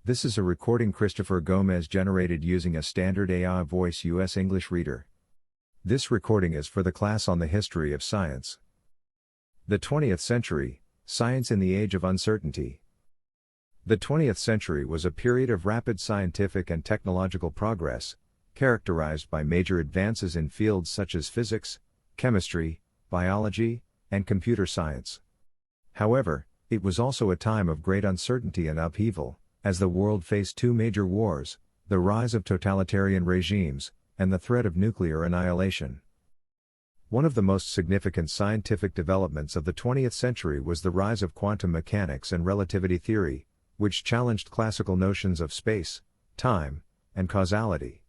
This is a recording Christopher Gomez generated using a standard AI voice US English reader. This recording is for the class on the history of science. The 20th century, science in the age of uncertainty. The 20th century was a period of rapid scientific and technological progress, characterized by major advances in fields such as physics, chemistry, biology, and computer science. However, it was also a time of great uncertainty and upheaval, as the world faced two major wars, the rise of totalitarian regimes, and the threat of nuclear annihilation. One of the most significant scientific developments of the 20th century was the rise of quantum mechanics and relativity theory, which challenged classical notions of space, time, and causality.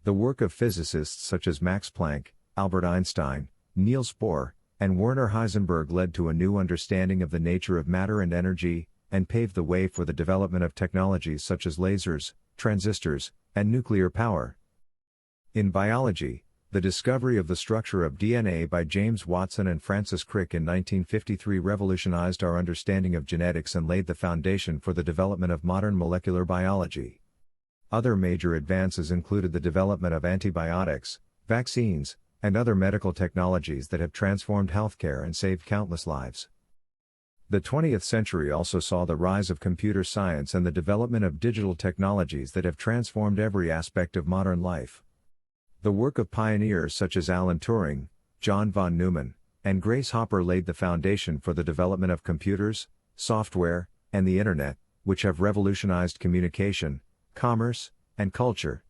The work of physicists such as Max Planck, Albert Einstein, Niels Bohr, and Werner Heisenberg led to a new understanding of the nature of matter and energy, and paved the way for the development of technologies such as lasers, transistors, and nuclear power. In biology, the discovery of the structure of DNA by James Watson and Francis Crick in 1953 revolutionized our understanding of genetics and laid the foundation for the development of modern molecular biology. Other major advances included the development of antibiotics, vaccines, and other medical technologies that have transformed healthcare and saved countless lives. The 20th century also saw the rise of computer science and the development of digital technologies that have transformed every aspect of modern life. The work of pioneers such as Alan Turing, John von Neumann, and Grace Hopper laid the foundation for the development of computers, software, and the Internet, which have revolutionized communication, commerce, and culture.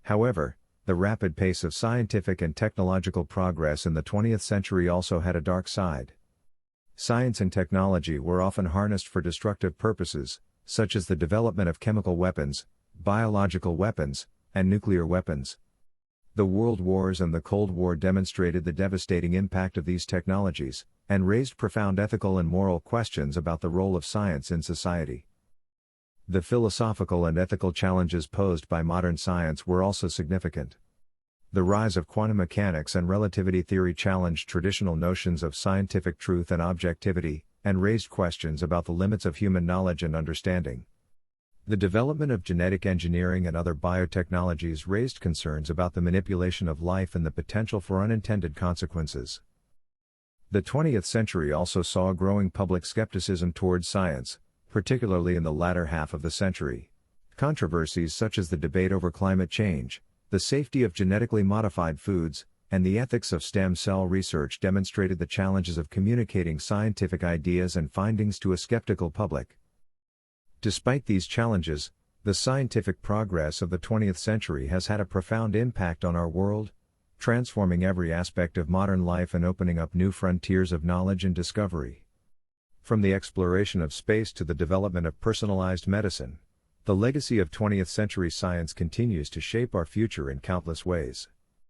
However, the rapid pace of scientific and technological progress in the 20th century also had a dark side. Science and technology were often harnessed for destructive purposes, such as the development of chemical weapons, biological weapons, and nuclear weapons. The World Wars and the Cold War demonstrated the devastating impact of these technologies, and raised profound ethical and moral questions about the role of science in society. The philosophical and ethical challenges posed by modern science were also significant. The rise of quantum mechanics and relativity theory challenged traditional notions of scientific truth and objectivity, and raised questions about the limits of human knowledge and understanding. The development of genetic engineering and other biotechnologies raised concerns about the manipulation of life and the potential for unintended consequences. The 20th century also saw a growing public skepticism towards science, particularly in the latter half of the century. Controversies such as the debate over climate change, the safety of genetically modified foods, and the ethics of stem cell research demonstrated the challenges of communicating scientific ideas and findings to a skeptical public. Despite these challenges, the scientific progress of the 20th century has had a profound impact on our world, transforming every aspect of modern life and opening up new frontiers of knowledge and discovery. From the exploration of space to the development of personalized medicine, the legacy of 20th century science continues to shape our future in countless ways.